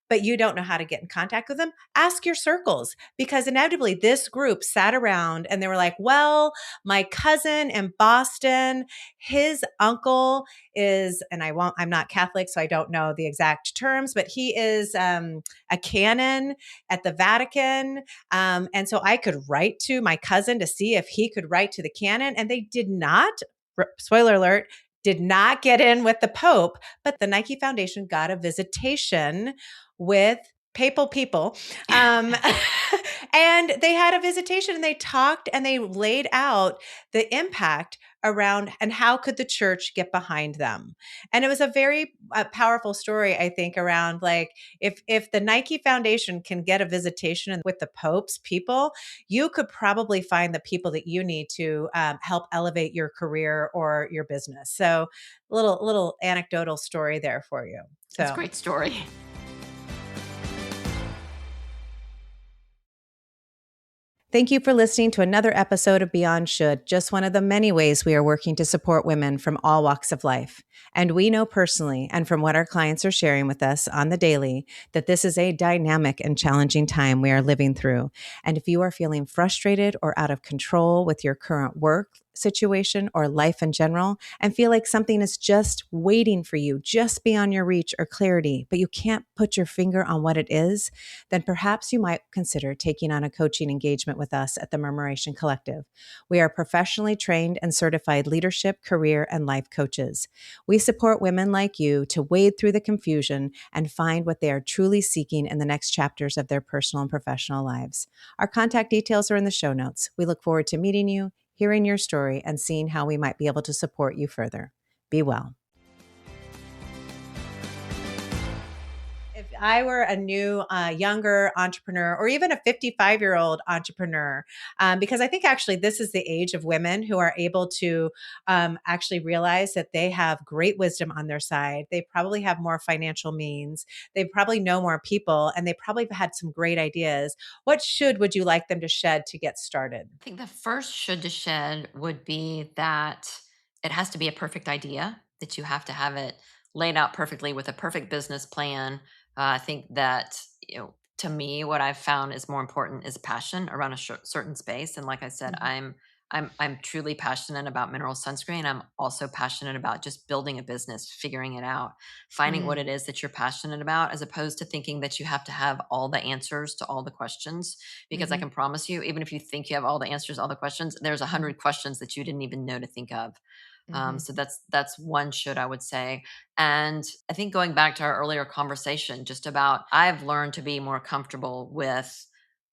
but you don't know how to get in contact with them. Ask your circles, because inevitably this group sat around and they were like, well, my cousin in Boston, his uncle is, and I'm not Catholic, so I don't know the exact terms, but he is a canon at the Vatican. And so I could write to my cousin to see if he could write to the canon. And they did not, spoiler alert, did not get in with the Pope, but the Nike Foundation got a visitation with papal people. And they had a visitation and they talked and they laid out the impact around and how could the church get behind them. And it was a very powerful story, I think, around like if the Nike Foundation can get a visitation with the Pope's people, you could probably find the people that you need to help elevate your career or your business. So little anecdotal story there for you. That's a So great story. thank you for listening to another episode of Beyond Should, just one of the many ways we are working to support women from all walks of life. And we know personally, and from what our clients are sharing with us on the daily, that this is a dynamic and challenging time we are living through. And if you are feeling frustrated or out of control with your current work, situation or life in general and feel like something is just waiting for you, just beyond your reach or clarity, but you can't put your finger on what it is, then perhaps you might consider taking on a coaching engagement with us at the Murmuration Collective. We are professionally trained and certified leadership, career, and life coaches. We support women like you to wade through the confusion and find what they are truly seeking in the next chapters of their personal and professional lives. Our contact details are in the show notes. We look forward to meeting you, hearing your story, and seeing how we might be able to support you further. Be well. If I were a new, younger entrepreneur, or even a 55-year-old entrepreneur, because I think actually this is the age of women who are able to actually realize that they have great wisdom on their side. They probably have more financial means. They probably know more people, and they probably have had some great ideas. What would you like them to shed to get started? I think the first should to shed would be that it has to be a perfect idea, that you have to have it laid out perfectly with a perfect business plan. I think that, to me, what I've found is more important is passion around a certain space. And like I said, Mhm. I'm truly passionate about mineral sunscreen. I'm also passionate about just building a business, figuring it out, finding what it Mm. is that you're passionate about, as opposed to thinking that you have to have all the answers to all the questions. Because I Mhm. can promise you, even if you think you have all the answers, to all the questions, there's a Mhm. hundred questions that you didn't even know to think of. Mhm. So that's one should, I would say. And I think going back to our earlier conversation, just about I've learned to be more comfortable with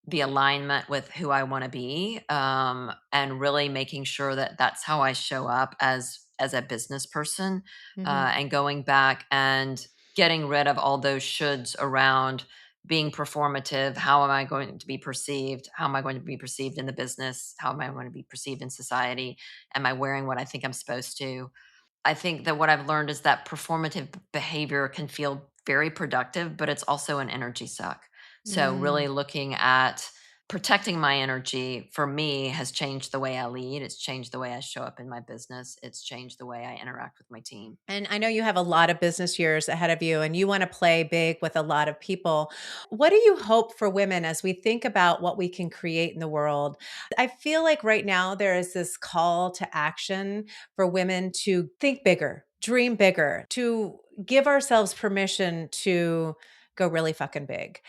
the alignment with who I want to be, and really making sure that that's how I show up as a business person, Mhm. and going back and getting rid of all those shoulds around being performative. How am I going to be perceived? How am I going to be perceived in the business? How am I going to be perceived in society? Am I wearing what I think I'm supposed to? I think that what I've learned is that performative behavior can feel very productive, but it's also an energy suck. So, really Mm. looking at protecting my energy for me has changed the way I lead. It's changed the way I show up in my business. It's changed the way I interact with my team. And I know you have a lot of business years ahead of you and you want to play big with a lot of people. What do you hope for women as we think about what we can create in the world? I feel like right now there is this call to action for women to think bigger, dream bigger, to give ourselves permission to go really fucking big.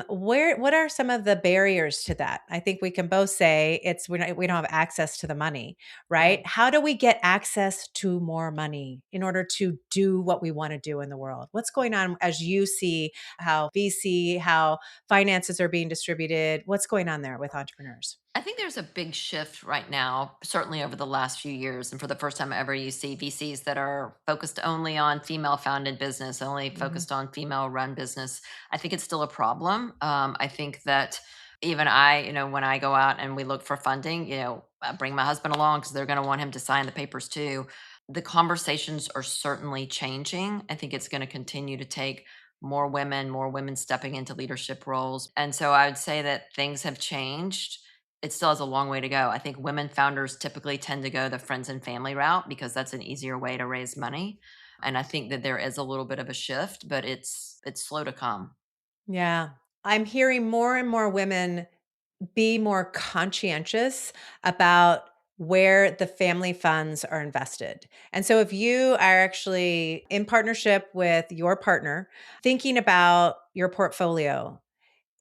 What are some of the barriers to that? I think we can both say we don't have access to the money, right? Right. How do we get access to more money in order to do what we want to do in the world? What's going on as you see how VC, how finances are being distributed? What's going on there with entrepreneurs? I think there's a big shift right now, certainly over the last few years. And for the first time ever, you see VCs that are focused only on female founded business, only Mhm. focused on female run business. I think it's still a problem. I think that even I, when I go out and we look for funding, I bring my husband along because they're going to want him to sign the papers too. The conversations are certainly changing. I think it's going to continue to take more women stepping into leadership roles. And so I would say that things have changed. It still has a long way to go. I think women founders typically tend to go the friends and family route because that's an easier way to raise money. And I think that there is a little bit of a shift, but it's slow to come. Yeah. I'm hearing more and more women be more conscientious about where the family funds are invested. And so if you are actually in partnership with your partner, thinking about your portfolio,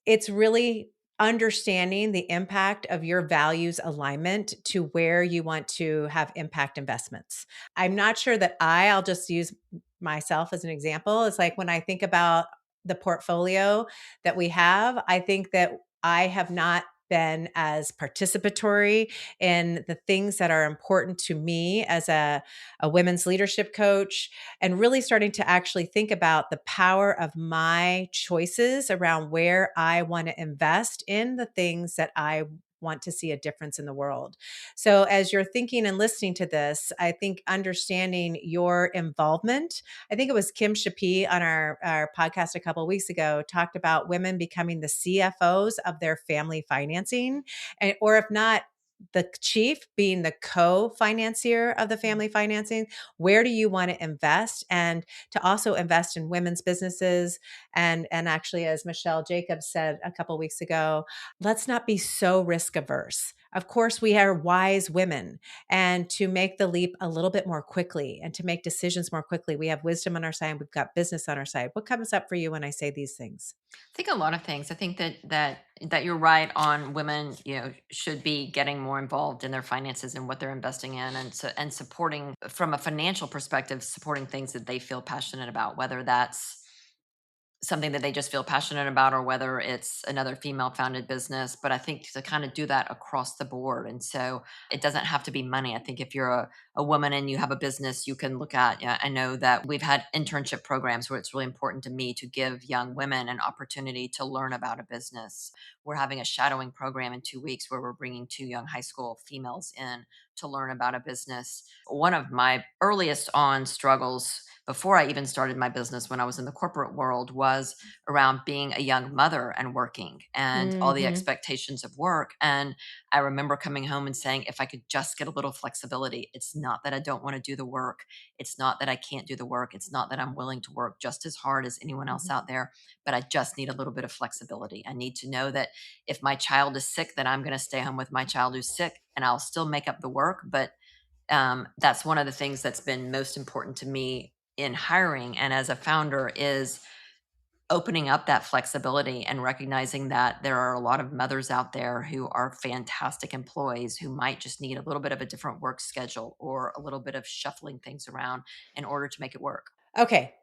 it's really understanding the impact of your values alignment to where you want to have impact investments. I'm not sure that I'll just use myself as an example. It's like when I think about the portfolio that we have, I think that I have not been as participatory in the things that are important to me as a women's leadership coach, and really starting to actually think about the power of my choices around where I want to invest in the things that I want to see a difference in the world. So, as you're thinking and listening to this, I think understanding your involvement, I think it was Kim Shapi on our podcast a couple of weeks ago, talked about women becoming the CFOs of their family financing. And, or if not, the chief being the co-financier of the family financing. Where do you want to invest? And to also invest in women's businesses. And actually, as Michelle Jacobs said a couple weeks ago, let's not be so risk averse. Of course, we are wise women, and to make the leap a little bit more quickly and to make decisions more quickly, we have wisdom on our side. We've got business on our side. What comes up for you when I say these things? I think a lot of things. I think that you're right on. Women, should be getting more involved in their finances and what they're investing in, and supporting from a financial perspective, supporting things that they feel passionate about, whether that's something that they just feel passionate about or whether it's another female founded business. But I think to kind of do that across the board. And so it doesn't have to be money. I think if you're a woman and you have a business, you can look at, I know that we've had internship programs where it's really important to me to give young women an opportunity to learn about a business. We're having a shadowing program in 2 weeks where we're bringing 2 young high school females in to learn about a business. One of my earliest on struggles before I even started my business when I was in the corporate world was around being a young mother and working and all the Hmm. expectations of work. And I remember coming home and saying, if I could just get a little flexibility, it's not that I don't want to do the work. It's not that I can't do the work. It's not that I'm willing to work just as hard as anyone else out there, but I just need a little bit of flexibility. I need to know that if my child is sick, then I'm going to stay home with my child who's sick and I'll still make up the work. But that's one of the things that's been most important to me in hiring and as a founder is opening up that flexibility and recognizing that there are a lot of mothers out there who are fantastic employees who might just need a little bit of a different work schedule or a little bit of shuffling things around in order to make it work. Okay,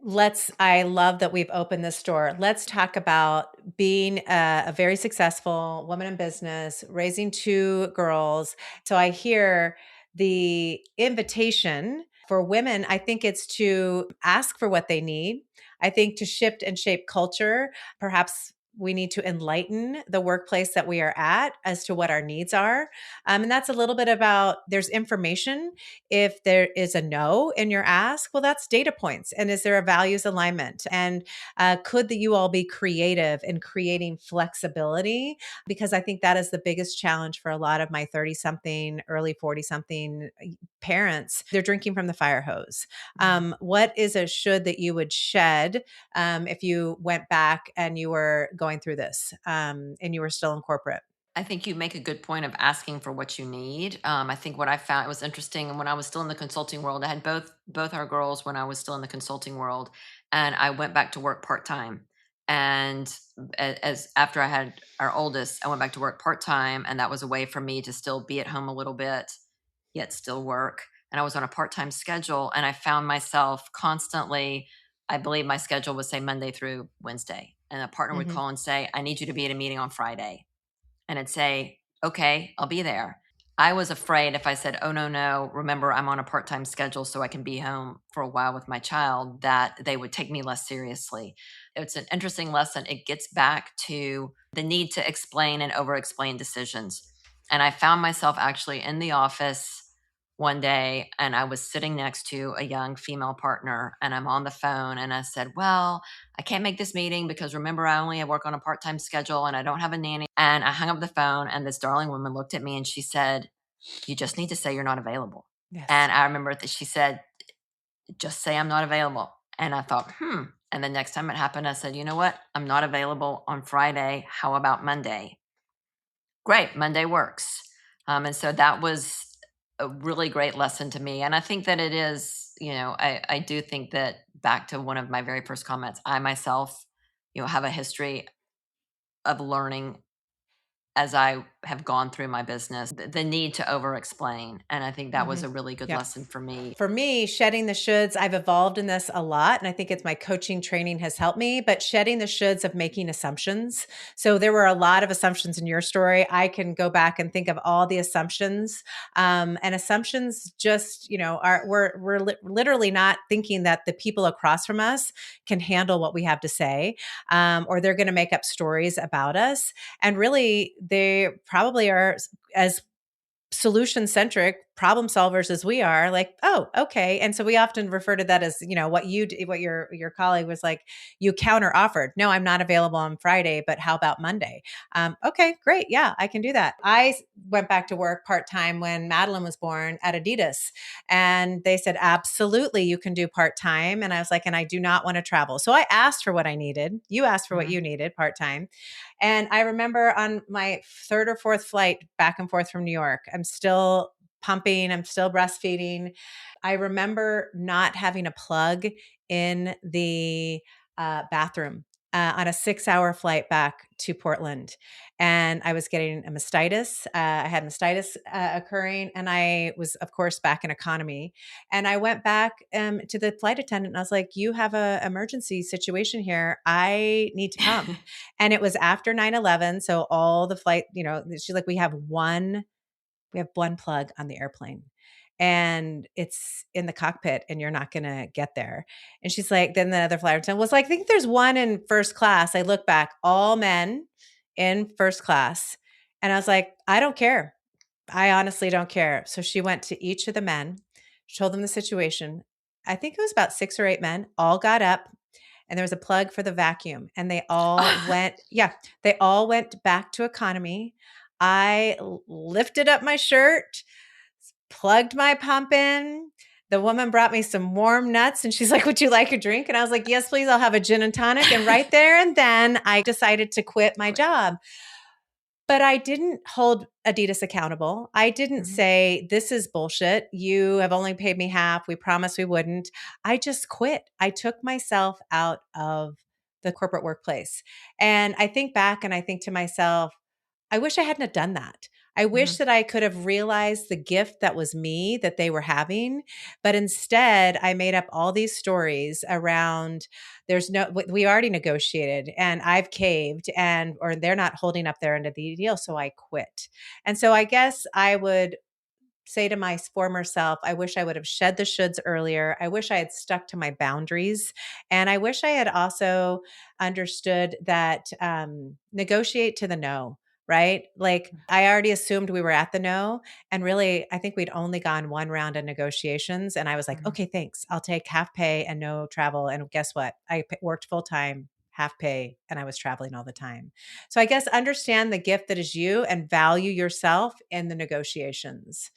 I love that we've opened this door. Let's talk about being a very successful woman in business, raising 2 girls. So I hear the invitation for women. I think it's to ask for what they need. I think to shift and shape culture. Perhaps we need to enlighten the workplace that we are at as to what our needs are. And that's a little bit about there's information. If there is a no in your ask, well, that's data points. And is there a values alignment? And could you all be creative in creating flexibility? Because I think that is the biggest challenge for a lot of my 30 something, early 40 something parents. They're drinking from the fire hose. Mhm. What is a should that you would shed if you went back and you were going through this and you were still in corporate? I think you make a good point of asking for what you need. I think what I found it was interesting, and when I was still in the consulting world, I had both our girls when I was still in the consulting world, and I went back to work part time. And as after I had our oldest, I went back to work part time, and that was a way for me to still be at home a little bit, yet still work. And I was on a part time schedule, and I found myself constantly. I believe my schedule would say Monday through Wednesday, and a partner would Hmm. call and say, "I need you to be at a meeting on Friday." And it'd say, okay, I'll be there. I was afraid if I said, oh, no, no, remember, I'm on a part time schedule so I can be home for a while with my child, that they would take me less seriously. It's an interesting lesson. It gets back to the need to explain and over explain decisions. And I found myself actually in the office one day and I was sitting next to a young female partner and I'm on the phone and I said, well, I can't make this meeting because remember, I only work on a part time schedule and I don't have a nanny. And I hung up the phone, and this darling woman looked at me and she said, you just need to say you're not available. Yes. And I remember that she said, just say I'm not available. And I thought, And the next time it happened, I said, you know what? I'm not available on Friday. How about Monday? Great. Monday works. And so that was a really great lesson to me. And I think that it is, I do think that back to one of my very first comments, I myself, have a history of learning as I have gone through my business, the need to over explain. And I think that was Hmm. a really good Yeah. lesson for me. For me, shedding the shoulds, I've evolved in this a lot. And I think it's my coaching training has helped me, but shedding the shoulds of making assumptions. So there were a lot of assumptions in your story. I can go back and think of all the assumptions. And assumptions just, we're literally not thinking that the people across from us can handle what we have to say, or they're going to make up stories about us. And really, they probably are as solution centric problem solvers as we are, like, oh, okay. And so we often refer to that as, what what your colleague was like, you counter offered. No, I'm not available on Friday, but how about Monday? Okay, great. Yeah, I can do that. Went back to work part time when Madeline was born at Adidas. And they said, absolutely, you can do part time. And I was like, and I do not want to travel. So I asked for what I needed. You asked for what Mhm. you needed part time. And I remember on my third or fourth flight back and forth from New York, I'm still pumping, I'm still breastfeeding. I remember not having a plug in the bathroom on a 6 hour flight back to Portland. And I was getting a mastitis. I had mastitis occurring. And I was, of course, back in economy. And I went back to the flight attendant and I was like, you have an emergency situation here. I need to come. And it was after 9/11. So all the flight, she's like, we have one plug on the airplane and it's in the cockpit and you're not going to get there. And she's like, then the other flight attendant was like, I think there's one in first class. I look back, all men in first class. And I was like, I don't care. I honestly don't care. So she went to each of the men, she told them the situation. I think it was about 6 or 8 men, all got up and there was a plug for the vacuum and they all went back to economy. I lifted up my shirt, plugged my pump in. The woman brought me some warm nuts and she's like, would you like a drink? And I was like, yes, please. I'll have a gin and tonic. And right there and then I decided to quit my Quit. job. But I didn't hold Adidas accountable. I didn't Mhm. say, this is bullshit. You have only paid me half. We promised we wouldn't. I just quit. I took myself out of the corporate workplace. And I think back and I think to myself, I wish I hadn't have done that. I wish Mhm. that I could have realized the gift that was me that they were having, but instead I made up all these stories around we already negotiated and I've caved or they're not holding up their end of the deal so I quit. And so I guess I would say to my former self, I wish I would have shed the shoulds earlier. I wish I had stuck to my boundaries. And I wish I had also understood that negotiate to the no, right? Like I already assumed we were at the no. And really, I think we'd only gone one round of negotiations. And I was like, Mhm. okay, thanks. I'll take half pay and no travel. And guess what? Worked full time, half pay, and I was traveling all the time. So I guess understand the gift that is you and value yourself in the negotiations.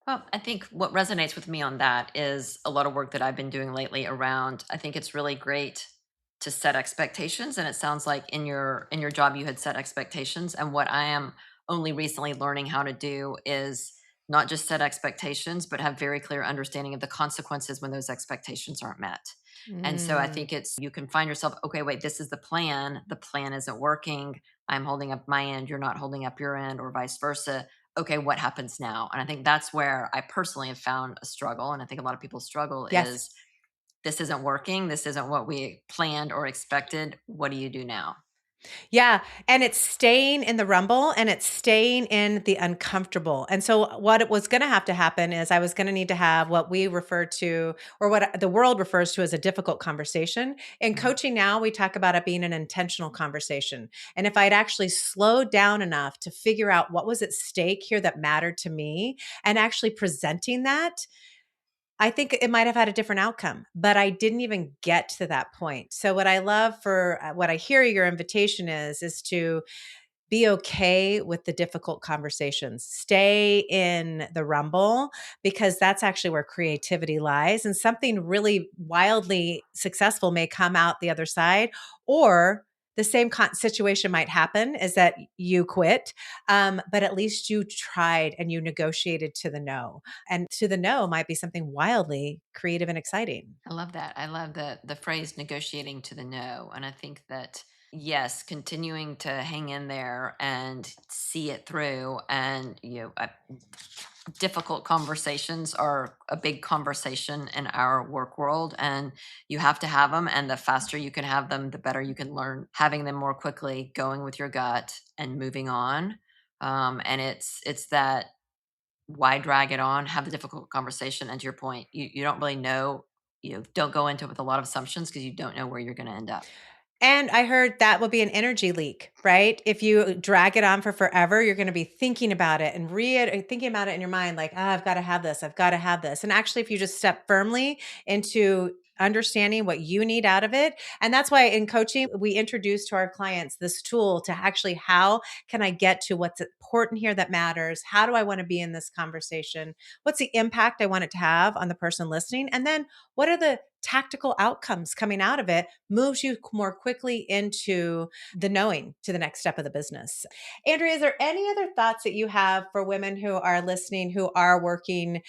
Well, I think what resonates with me on that is a lot of work that I've been doing lately around I think it's really great to set expectations, and it sounds like in your job you had set expectations, and what I am only recently learning how to do is not just set expectations but have very clear understanding of the consequences when those expectations aren't met. And so I Mm. think it's you can find yourself, okay, wait, this is the plan isn't working, I'm holding up my end, you're not holding up your end, or vice versa. Okay, what happens now? And I think that's where I personally have found a struggle. And I think a lot of people struggle Yes. is this isn't working. This isn't what we planned or expected. What do you do now? Yeah, and it's staying in the rumble and it's staying in the uncomfortable. And so what it was going to have to happen is I was going to need to have what we refer to or what the world refers to as a difficult conversation. In Mhm. coaching now, we talk about it being an intentional conversation. And if I'd actually slowed down enough to figure out what was at stake here that mattered to me and actually presenting that, I think it might have had a different outcome, but I didn't even get to that point. So what I love for what I hear your invitation is to be okay with the difficult conversations. Stay in the rumble because that's actually where creativity lies and something really wildly successful may come out the other side or the same situation might happen is that you quit, but at least you tried and you negotiated to the no. And to the no might be something wildly creative and exciting. I love that. I love the phrase negotiating to the no. And I think that yes, continuing to hang in there and see it through and difficult conversations are a big conversation in our work world, and you have to have them, and the faster you can have them the better you can learn having them more quickly, going with your gut and moving on. And it's that why drag it on, have the difficult conversation, and to your point, you don't really know, don't go into it with a lot of assumptions because you don't know where you're going to end up. And I heard that will be an energy leak, right? If you drag it on for forever, you're going to be thinking about it and thinking about it in your mind, like, I've got to have this. I've got to have this. And actually, if you just step firmly into understanding what you need out of it. And that's why in coaching, we introduce to our clients this tool to actually, how can I get to what's important here that matters? How do I want to be in this conversation? What's the impact I want it to have on the person listening? And then what are the tactical outcomes coming out of it, moves you more quickly into the knowing to the next step of the business. Andrea, is there any other thoughts that you have for women who are listening, who are working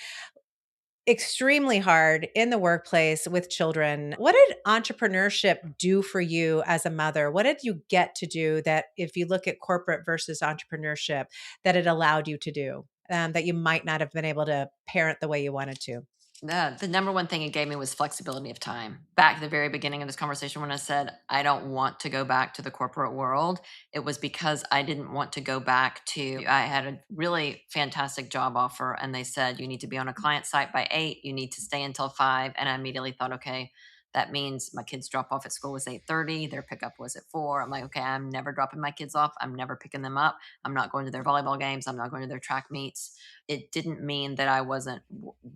extremely hard in the workplace with children? What did entrepreneurship do for you as a mother? What did you get to do that, if you look at corporate versus entrepreneurship, that it allowed you to do, that you might not have been able to parent the way you wanted to? The number one thing it gave me was flexibility of time. Back at the very beginning of this conversation, when I said I don't want to go back to the corporate world, it was because I didn't want to go back to, I had a really fantastic job offer, and they said, you need to be on a client site by 8, you need to stay until 5. And I immediately thought, okay, that means my kids drop off at school was 8:30, their pickup was at 4. I'm like, okay, I'm never dropping my kids off. I'm never picking them up. I'm not going to their volleyball games. I'm not going to their track meets. It didn't mean that I wasn't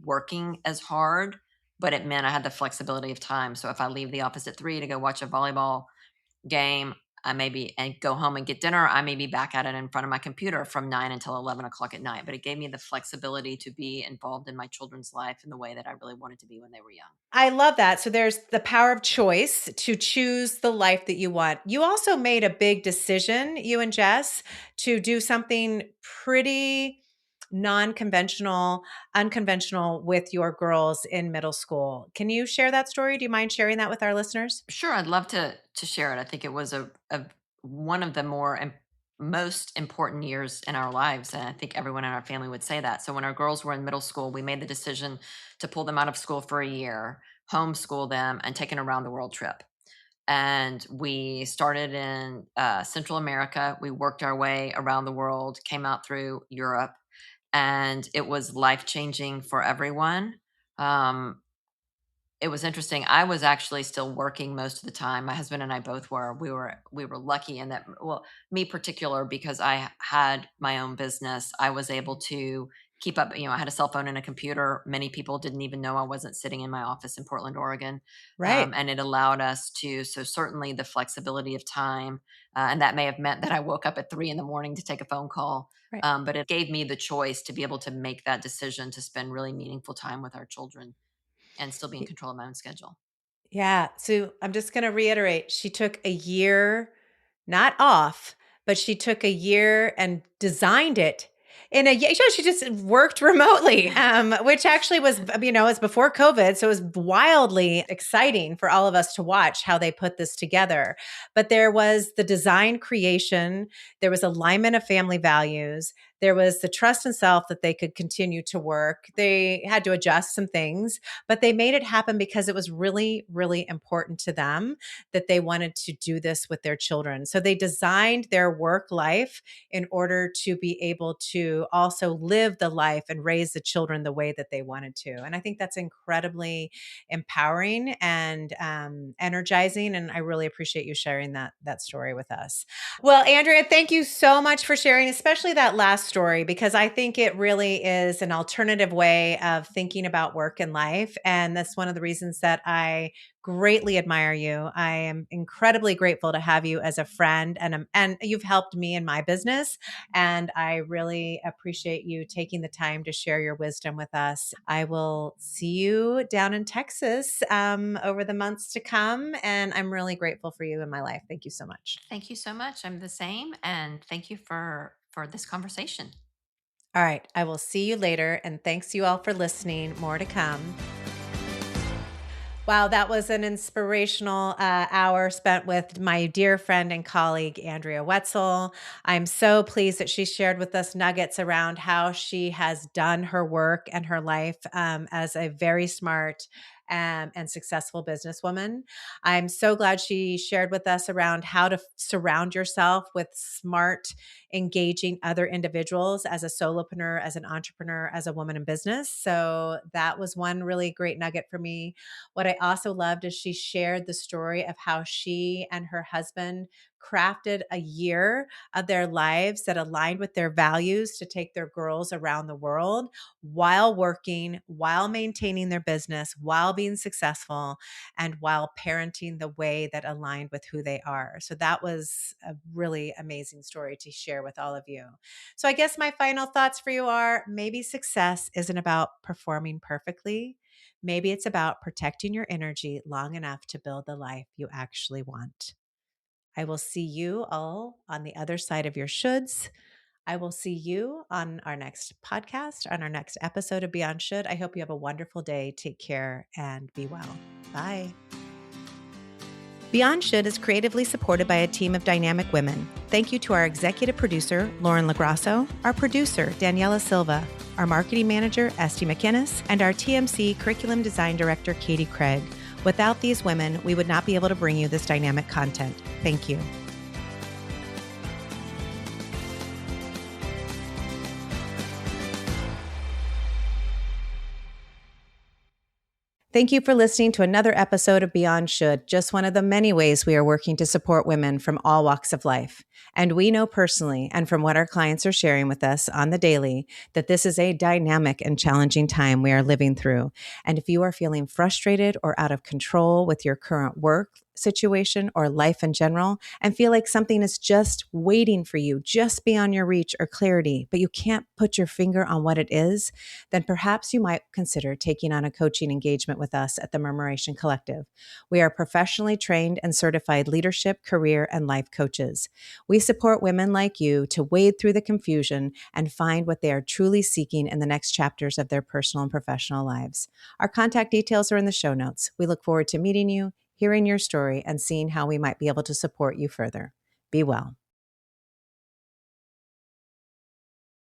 working as hard, but it meant I had the flexibility of time. So if I leave the office at 3 to go watch a volleyball game, I maybe and go home and get dinner, I may be back at it in front of my computer from 9 until 11 o'clock at night. But it gave me the flexibility to be involved in my children's life in the way that I really wanted to be when they were young. I love that. So there's the power of choice to choose the life that you want. You also made a big decision, you and Jess, to do something pretty non-conventional, unconventional with your girls in middle school. Can you share that story? Do you mind sharing that with our listeners? Sure, I'd love to share it. I think it was a one of the most important years in our lives, and I think everyone in our family would say that. So when our girls were in middle school, we made the decision to pull them out of school for a year, homeschool them, and take an around the world trip. And we started in Central America. We worked our way around the world, came out through Europe, and it was life changing for everyone. Um, it was interesting. I was actually still working most of the time. My husband and I both were. We were lucky in that, well, me particular, because I had my own business, I was able to keep up. I had a cell phone and a computer. Many people didn't even know I wasn't sitting in my office in Portland, Oregon. Right. And it allowed us to, so certainly the flexibility of time. And that may have meant that I woke up at 3 in the morning to take a phone call. Right. But it gave me the choice to be able to make that decision to spend really meaningful time with our children and still be in control of my own schedule. Yeah. So I'm just going to reiterate, she took a year, not off, but she took a year and designed it in a year. She just worked remotely, which actually was, was before COVID. So it was wildly exciting for all of us to watch how they put this together. But there was the design creation, there was alignment of family values. There was the trust in self that they could continue to work. They had to adjust some things, but they made it happen because it was really, really important to them that they wanted to do this with their children. So they designed their work life in order to be able to also live the life and raise the children the way that they wanted to. And I think that's incredibly empowering and energizing. And I really appreciate you sharing that story with us. Well, Andrea, thank you so much for sharing, especially that last story, because I think it really is an alternative way of thinking about work and life. And that's one of the reasons that I greatly admire you. I am incredibly grateful to have you as a friend, and you've helped me in my business. And I really appreciate you taking the time to share your wisdom with us. I will see you down in Texas over the months to come. And I'm really grateful for you in my life. Thank you so much. Thank you so much. I'm the same, and thank you for this conversation. All right. I will see you later. And thanks you all for listening. More to come. Wow, that was an inspirational hour spent with my dear friend and colleague, Andrea Wetsel. I'm so pleased that she shared with us nuggets around how she has done her work and her life as a very smart and successful businesswoman. I'm so glad she shared with us around how to surround yourself with smart, engaging other individuals as a solopreneur, as an entrepreneur, as a woman in business. So that was one really great nugget for me. What I also loved is she shared the story of how she and her husband crafted a year of their lives that aligned with their values to take their girls around the world while working, while maintaining their business, while being successful, and while parenting the way that aligned with who they are. So that was a really amazing story to share with all of you. So I guess my final thoughts for you are maybe success isn't about performing perfectly. Maybe it's about protecting your energy long enough to build the life you actually want. I will see you all on the other side of your shoulds. I will see you on our next podcast, on our next episode of Beyond Should. I hope you have a wonderful day. Take care and be well. Bye. Beyond Should is creatively supported by a team of dynamic women. Thank you to our executive producer, Lauren Lagrasso, our producer, Daniela Silva, our marketing manager, Esty McInnes, and our TMC curriculum design director, Katie Craig. Without these women, we would not be able to bring you this dynamic content. Thank you. Thank you for listening to another episode of Beyond Should, just one of the many ways we are working to support women from all walks of life. And we know personally, and from what our clients are sharing with us on the daily, that this is a dynamic and challenging time we are living through. And if you are feeling frustrated or out of control with your current work situation or life in general, and feel like something is just waiting for you, just beyond your reach or clarity, but you can't put your finger on what it is, then perhaps you might consider taking on a coaching engagement with us at the Murmuration Collective. We are professionally trained and certified leadership, career, and life coaches. We support women like you to wade through the confusion and find what they are truly seeking in the next chapters of their personal and professional lives. Our contact details are in the show notes. We look forward to meeting you, hearing your story, and seeing how we might be able to support you further. Be well.